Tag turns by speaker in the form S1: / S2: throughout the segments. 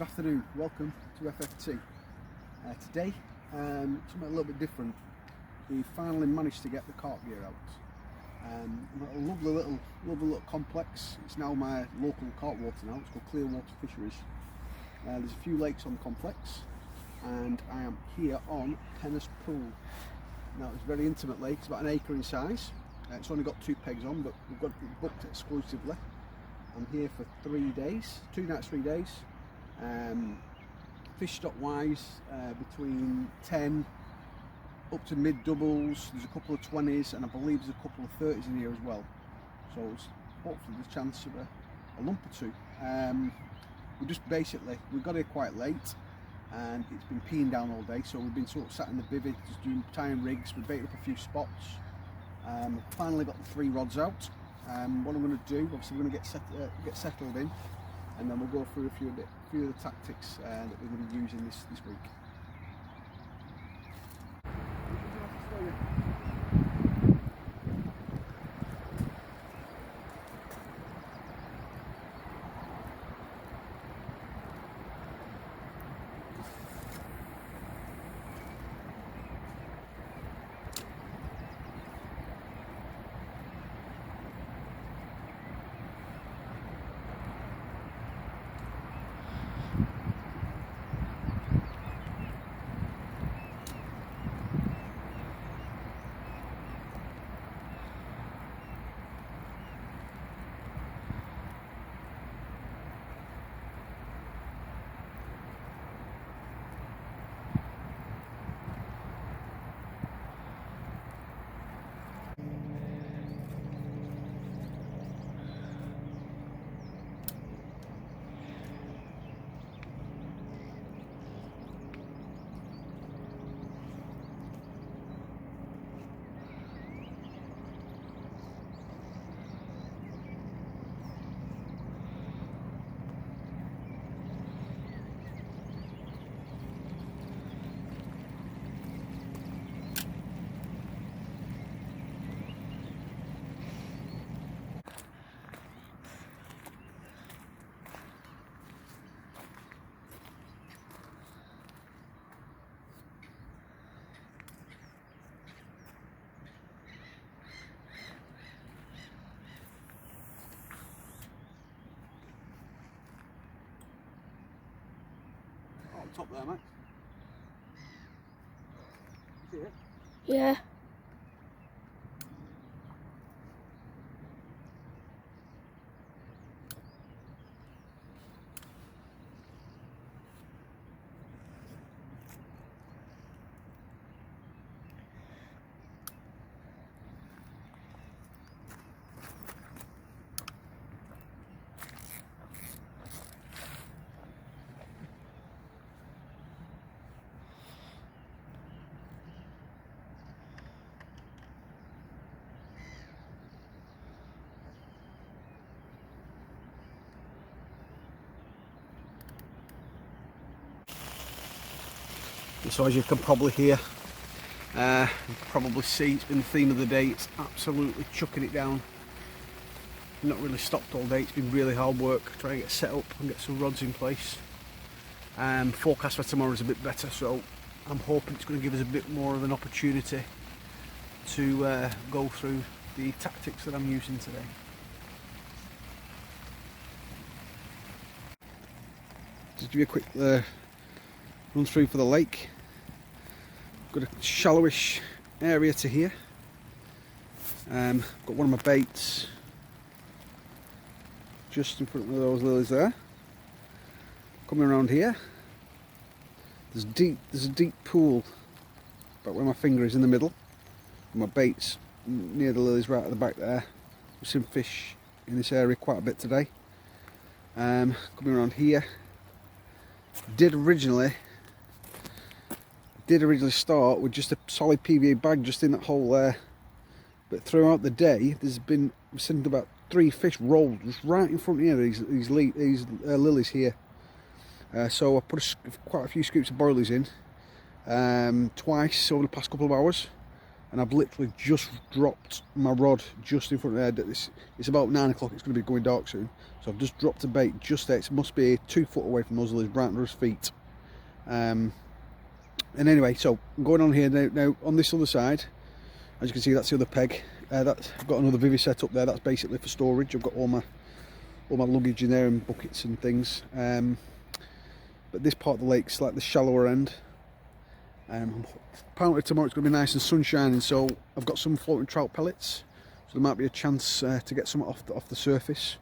S1: Good afternoon, welcome to FFT. Today, something a little bit different. We finally managed to get the carp gear out. I've got a lovely little complex. It's now my local carp water now. It's called Clearwater Fisheries. There's a few lakes on the complex, and I am here on Pennis Pool. Now it's a very intimate lake. It's about an acre in size. It's only got 2 pegs on, but we've got it booked exclusively. I'm here for 3 days, 2 nights, 3 days. Fish stock wise, between 10 up to mid doubles. There's a couple of 20s, and I believe there's a couple of 30s in here as well. So hopefully there's a chance of a lump or 2. We got here quite late, and it's been peeing down all day, so we've been sort of sat in the bivvy just doing tying rigs. We've baited up a few spots. Finally got the 3 rods out. What I'm going to do, obviously we're going to get settled in, and then we'll go through a few of the tactics that we're going to be using this week. Top there, mate. See it?
S2: Yeah.
S1: So as you can probably hear, you can probably see, it's been the theme of the day. It's absolutely chucking it down. Not really stopped all day. It's been really hard work trying to get set up and get some rods in place. Forecast for tomorrow is a bit better, so I'm hoping it's going to give us a bit more of an opportunity to go through the tactics that I'm using today. Just give you a quick run through for the lake. Got a shallowish area to here. Got one of my baits just in front of those lilies there. Coming around here, there's a deep pool about where my finger is in the middle, and my bait's near the lilies right at the back there. We've seen fish in this area quite a bit today. Coming around here, did originally start with just a solid PVA bag just in that hole there, but throughout the day we've seen about 3 fish rolled just right in front here, these lilies here. So I put quite a few scoops of boilies in twice over the past couple of hours. and I've literally just dropped my rod just in front of there. It's about 9 o'clock, it's going to be going dark soon, so I've just dropped a bait just there. It must be 2 foot away from muzzle, is right under his feet. And anyway, so I'm going on here now on this other side. As you can see, that's the other peg. I've got another bivvy set up there. That's basically for storage. I've got all my luggage in there and buckets and things. But this part of the lake's like the shallower end. Apparently tomorrow it's going to be nice and sunshining, so I've got some floating trout pellets. So there might be a chance to get some off the surface,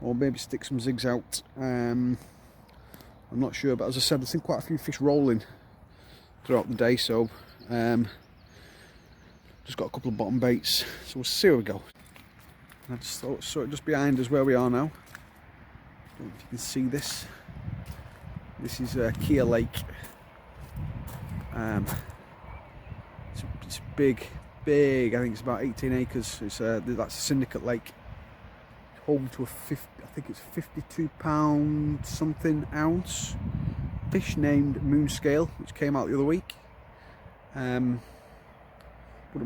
S1: or maybe stick some zigs out. I'm not sure, but as I said, I've seen quite a few fish rolling throughout the day, so just got a couple of bottom baits, so we'll see where we go. I just thought, so just behind us where we are now, I don't know if you can see this. This is Kia Lake. It's big, I think it's about 18 acres. It's that's a syndicate lake. Home to I think it's 52 pound something ounce fish named Moonscale, which came out the other week. Wouldn't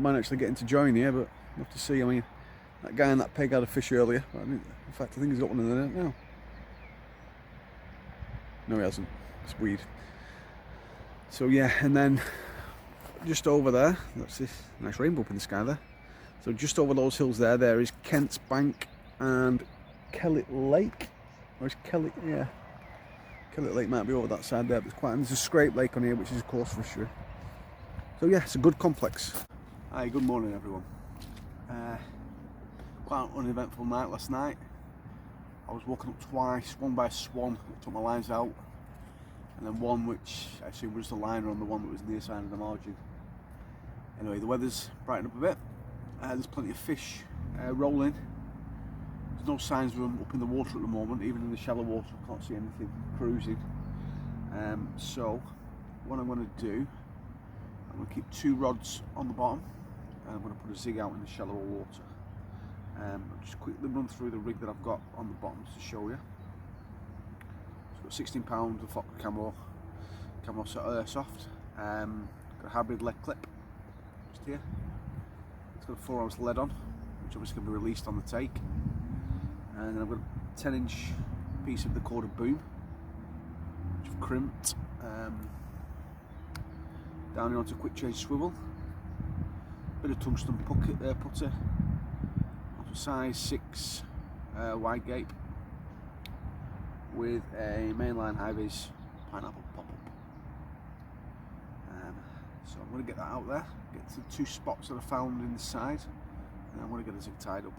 S1: mind actually getting to join here, but we'll have to see. I mean, that guy in that peg had a fish earlier. In fact, I think he's got one in there now. No, he hasn't. It's weird. So yeah, and then just over there, that's this nice rainbow up in the sky there. So just over those hills there is Kent's Bank and Kellet Lake. Or is Kellet? Yeah, Kellet Lake might be over that side there, but there's a scrape lake on here, which is of course for sure. So yeah, it's a good complex. Hi, good morning everyone. Quite an uneventful night last night. I was woken up twice, one by a swan that took my lines out, and then one which actually was the liner on the one that was near side of the margin. Anyway, the weather's brightened up a bit. There's plenty of fish rolling. There's no signs of them up in the water at the moment, even in the shallow water. I can't see anything cruising. So what I'm going to do, I'm going to keep 2 rods on the bottom, and I'm going to put a zig out in the shallower water. I'll just quickly run through the rig that I've got on the bottom to show you. It's got 16 pounds of camo soft. Got a hybrid lead clip just here. It's got a 4-ounce lead on, which obviously can be released on the take. And then I've got a 10-inch piece of the corded boom, which I've crimped down onto a quick change swivel. Bit of tungsten putter onto a size 6 wide gape with a mainline high-vis pineapple pop-up. So I'm going to get that out there, get to the 2 spots that I found in the side, and I'm going to get a zig tied up.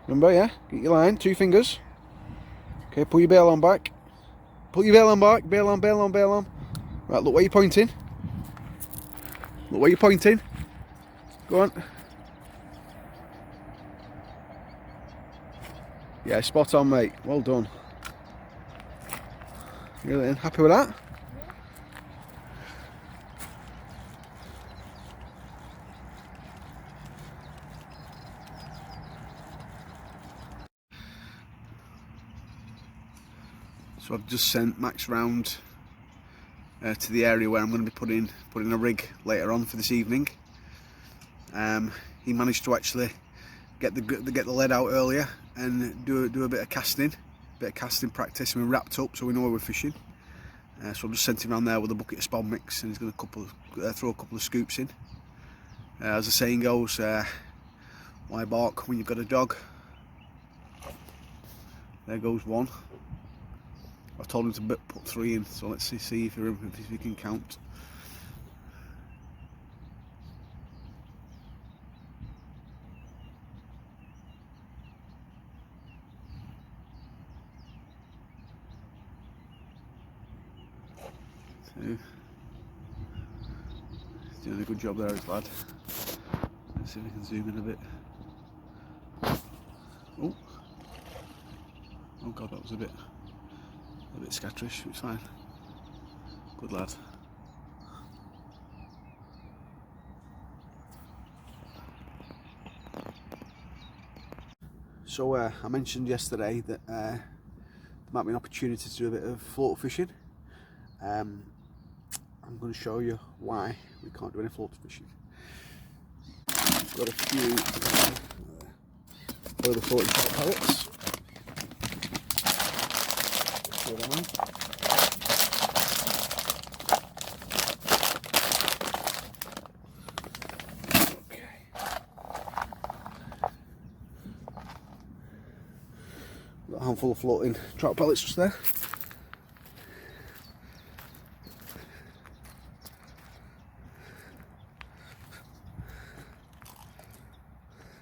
S1: Remember, yeah? Get your line, 2 fingers. Okay, pull your bail on back. Pull your bail on back. Bail on, bail on, bail on. Right, look where you're pointing. Look where you're pointing. Go on. Yeah, spot on, mate. Well done. You happy with that? So I've just sent Max round to the area where I'm going to be putting a rig later on for this evening. He managed to actually get the lead out earlier and do a bit of casting practice, and we're wrapped up so we know where we're fishing. So I've just sent him around there with a bucket of spawn mix, and he's going to throw a couple of scoops in. As the saying goes, why bark when you've got a dog? There goes one. I told him to put 3 in, so let's see if he can count. He's doing a good job there, his lad. Let's see if we can zoom in a bit. Oh god, that was a bit scatterish. It's fine. Good lad. So I mentioned yesterday that there might be an opportunity to do a bit of float fishing. I'm going to show you why we can't do any float fishing. I've got a few further floating trout pellets. Throw them out. Got a handful of floating trout pellets just there.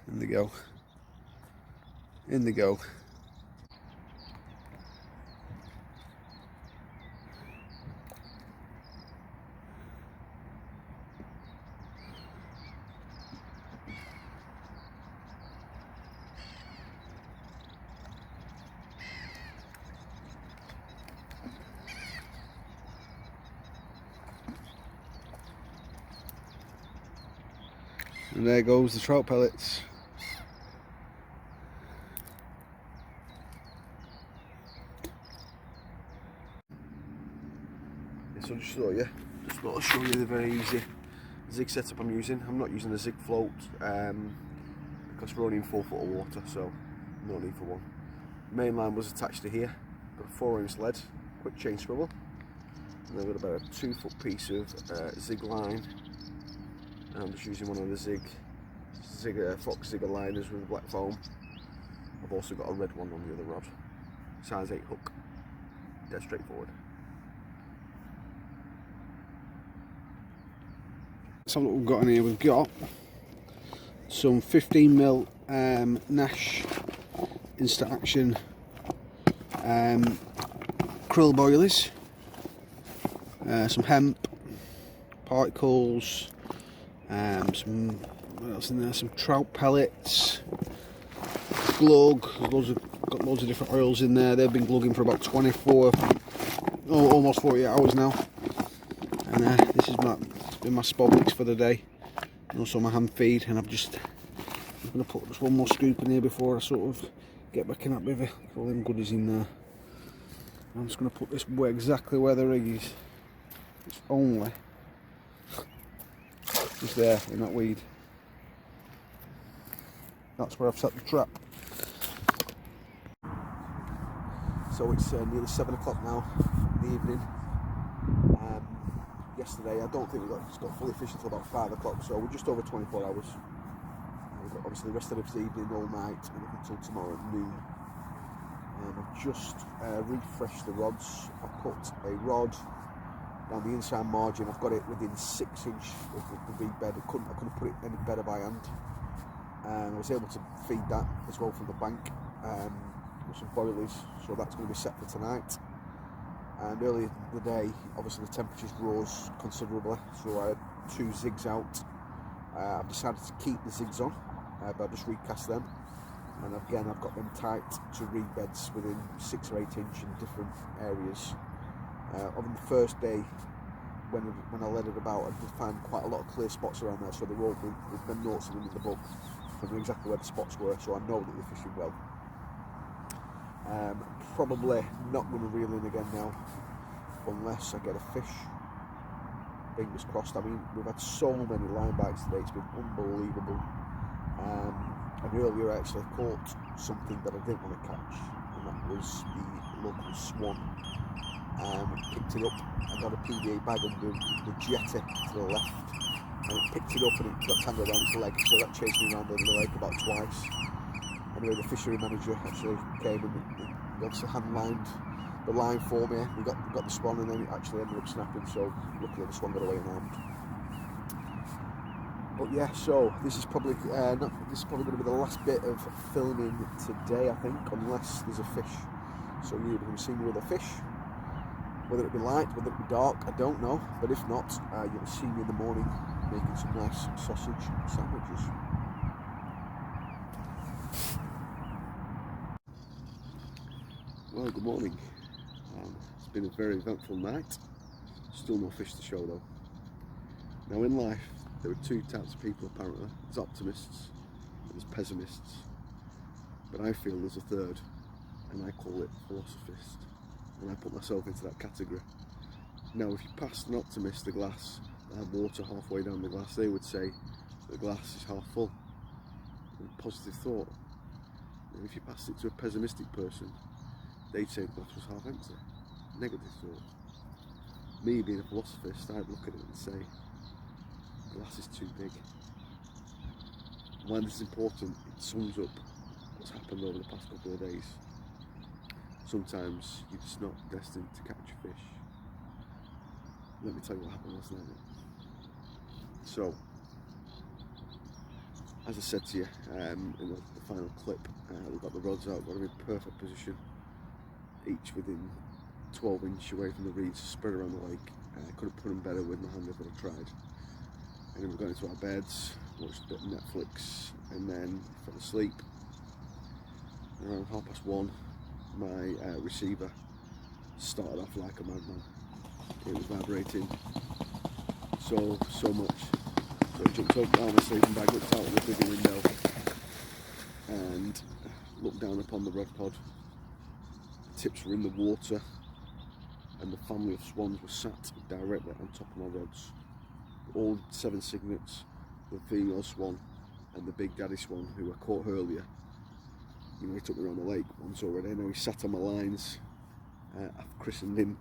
S1: In they go. In they go. And there goes the trout pellets. So I just thought I'd show you the very easy zig setup I'm using. I'm not using a zig float because we're only in 4 foot of water, so no need for one. The main line was attached to here. Got a 4-inch lead, quick chain swivel, and I've got about a 2 foot piece of zig line. And I'm just using one of the Fox Zigger liners with black foam. I've also got a red one on the other rod, size 8 hook, dead straightforward. Let's have a look what we've got in here. We've got some 15mm Nash instant action krill boilies, some hemp particles, some, what else in there? Some trout pellets, glug. Got loads of different oils in there. They've been glugging for about 24, almost 48 hours now. And this is been my spot mix for the day, and also my hand feed. And I'm going to put just one more scoop in here before I sort of get back in that river. All them goodies in there. I'm just going to put this exactly where the rig is. It's only just there in that weed. That's where I've set the trap. So it's nearly 7 o'clock now in the evening. Yesterday, I don't think we got fully fishing until about 5 o'clock, so we're just over 24 hours. We've got obviously the rest of this evening, all night, and up until tomorrow at noon. I've just refreshed the rods. I put a rod down the inside margin. I've got it within 6 inch of the big bed. I couldn't put it any better by hand.
S2: and I was able to feed that as well from the bank with some boilies, so that's going to be set for tonight. And earlier in the day, obviously the temperatures rose considerably, so I had 2 zigs out. I've decided to keep the zigs on, but I've just recast them, and again I've got them tight to reed beds within 6 or 8 inch in different areas. On the first day, when I led it about, I did find quite a lot of clear spots around there, so they've been notes in the book. I knew exactly where the spots were, so I know that they're fishing well. Probably not going to reel in again now unless I get a fish. Fingers crossed. I mean, we've had so many line bites today, it's been unbelievable. And earlier I actually caught something that I didn't want to catch, and that was the local swan. Picked it up, I got a PDA bag under the jetty to the left, and it picked it up and it got tangled around its leg, so that chased me around the lake about twice. Anyway, the fishery manager actually came and he obviously hand-lined the line for me. We got the swan, and then it actually ended up snapping, so luckily the swan got away unharmed. But yeah, so this is probably going to be the last bit of filming today, I think, unless there's a fish. So you're going to see me with a fish. Whether it be light, whether it be dark, I don't know. But if not, you'll see me in the morning making some nice sausage sandwiches. Well, good morning. It's been a very eventful night. Still no fish to show though. Now in life, there are 2 types of people apparently. There's optimists and there's pessimists. But I feel there's a third, and I call it philosophist. And I put myself into that category. Now if you passed an optimist a glass that had water halfway down the glass, they would say the glass is half full. And positive thought. And if you passed it to a pessimistic person, they'd say the glass was half empty. Negative thought. Me being a philosophist, I'd look at it and say the glass is too big. Why this is important, it sums up what's happened over the past couple of days. Sometimes you're just not destined to catch a fish. Let me tell you what happened last night. So, as I said to you in the final clip, we got the rods out, got them in perfect position, each within 12 inch away from the reeds, spread around the lake. Could have put them better with my hand if I'd tried. And then we got into our beds, watched a bit of Netflix, and then fell asleep. Around 1:30, my receiver started off like a madman. It was vibrating so much. So I jumped up out of my sleeping bag, looked out of the bigger window and looked down upon the rod pod. The tips were in the water and the family of swans were sat directly on top of my rods. All 7 cygnets, the female swan and the big daddy swan who I caught earlier. You know, he took me around the lake once already. Now he sat on my lines. I've christened him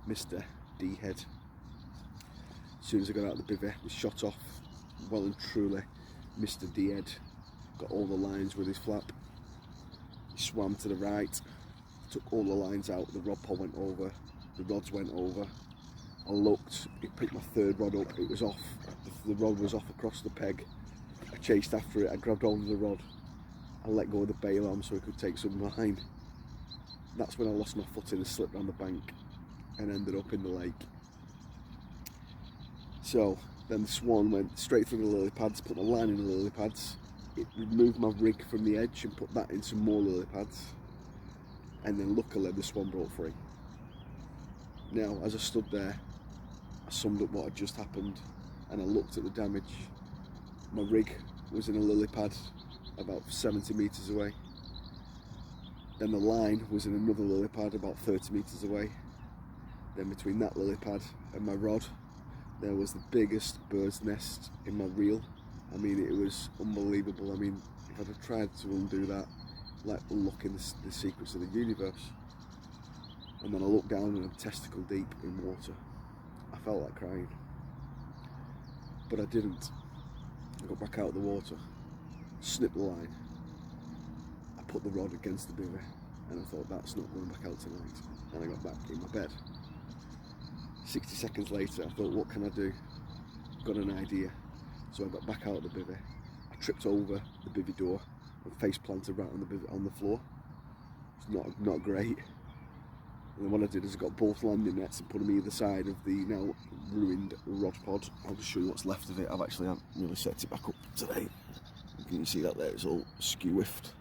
S2: Mr. D-Head. As soon as I got out of the bivvy, he shot off. Well and truly, Mr. D-Head got all the lines with his flap. He swam to the right, took all the lines out, the rod pod went over, the rods went over. I looked, he picked my 3rd rod up, it was off, the rod was off across the peg. I chased after it, I grabbed hold of the rod. I let go of the bail arm so he could take some line. That's when I lost my footing and slipped down the bank and ended up in the lake. So then the swan went straight through the lily pads, put the line in the lily pads. It removed my rig from the edge and put that in some more lily pads. And then luckily the swan broke free. Now as I stood there, I summed up what had just happened and I looked at the damage. My rig was in a lily pad about 70 metres away. Then the line was in another lily pad about 30 metres away. Then between that lily pad and my rod, there was the biggest bird's nest in my reel. I mean, it was unbelievable. I mean, if I'd have tried to undo that, like unlocking the secrets of the universe. And then I looked down and I'm testicle deep in water. I felt like crying, but I didn't. I got back out of the water, snipped the line, I put the rod against the bivvy, and I thought that's not going back out tonight. And I got back in my bed. 60 seconds later, I thought, what can I do? Got an idea. So I got back out of the bivvy. I tripped over the bivvy door and face planted right on the floor. It's not great. And then what I did is I got both landing nets and put them either side of the now ruined rod pod. I'll just show you what's left of it. I've actually haven't really set it back up today. Can you see that there? It's all skew-whiffed.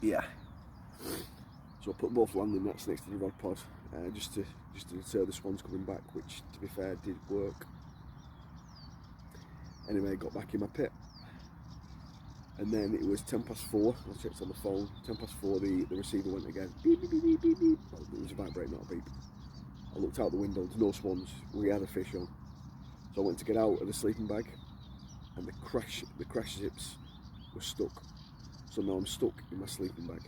S2: Yeah. So I put both landing nets next to the rod pod just to deter the swans coming back, which to be fair did work. Anyway, I got back in my pit. And then it was 4:10. I checked on the phone. 4:10, the receiver went again. Beep, beep, beep, beep, beep, beep. Well, it was a vibrate, not a beep. I looked out the window, there's no swans. We had a fish on. So I went to get out of the sleeping bag, and the crash zips were stuck. So now I'm stuck in my sleeping bag.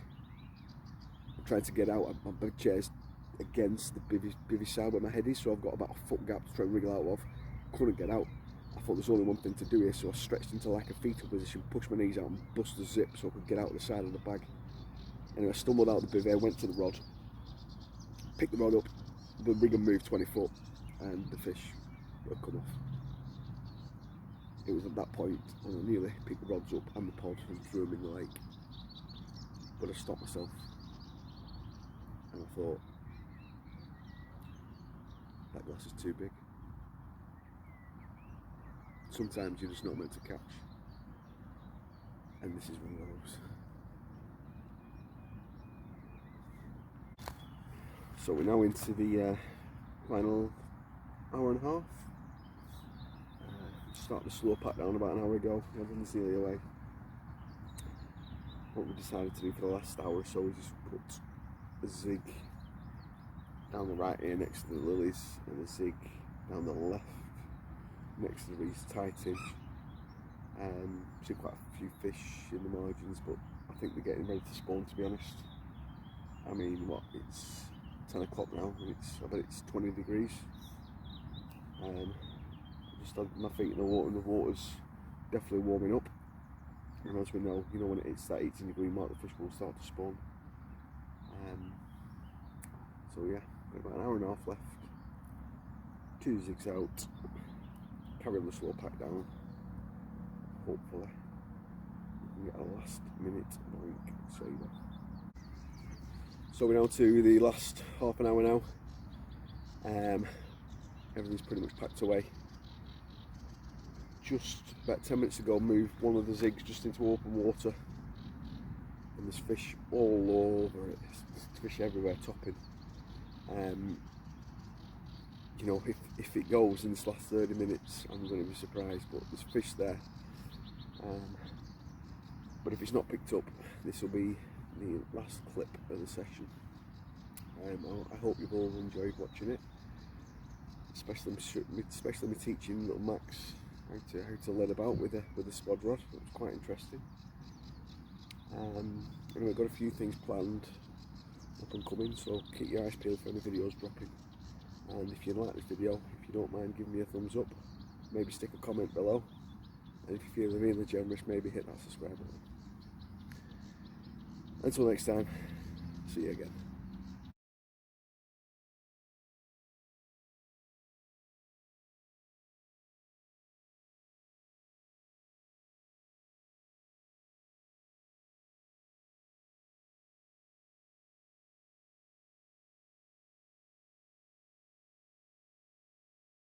S2: I'm trying to get out. My bed chair's against the bivvy side where my head is, so I've got about a foot gap to try and wriggle out of. Couldn't get out. I thought there's only one thing to do here, so I stretched into like a fetal position, pushed my knees out and bust the zip so I could get out the side of the bag. Anyway, I stumbled out the bivvy, went to the rod, picked the rod up, the rig had moved 20 foot, and the fish had come off. It was at that point when I nearly picked the rods up and the pod and threw them in the lake. But I stopped myself, and I thought, that glass is too big. Sometimes you're just not meant to catch, and this is one of those. So we're now into the final hour and a half. Started the slow pack down about an hour ago. I didn't see the away. What we decided to do for the last hour or so is just put a zig down the right here next to the lilies, and a zig down the left next to the reeds tighting. See quite a few fish in the margins, but I think they're getting ready to spawn, to be honest. I mean, what, it's 10 o'clock now, and I bet it's 20 degrees. Just had my feet in the water, and the water's definitely warming up. And as we know, when it hits that 18-degree mark, the fish will start to spawn. So yeah, got about an hour and a half left. 2 zigs out. Carry on the slow pack down. Hopefully we can get a last minute blank saver. So we're now to the last half an hour now. Everything's pretty much packed away. Just about 10 minutes ago, moved one of the zigs just into open water, and there's fish all over it. There's fish everywhere, topping. If it goes in this last 30 minutes, I'm going to be surprised, but there's fish there. But if it's not picked up, this will be the last clip of the session. I hope you've all enjoyed watching it, especially me teaching little Max how to lead about with a spod rod. It was quite interesting. Anyway, I've got a few things planned up and coming, so keep your eyes peeled for any videos dropping. And if you like this video, if you don't mind giving me a thumbs up, maybe stick a comment below, and if you feel really generous, maybe hit that subscribe button. Until next time, see you again.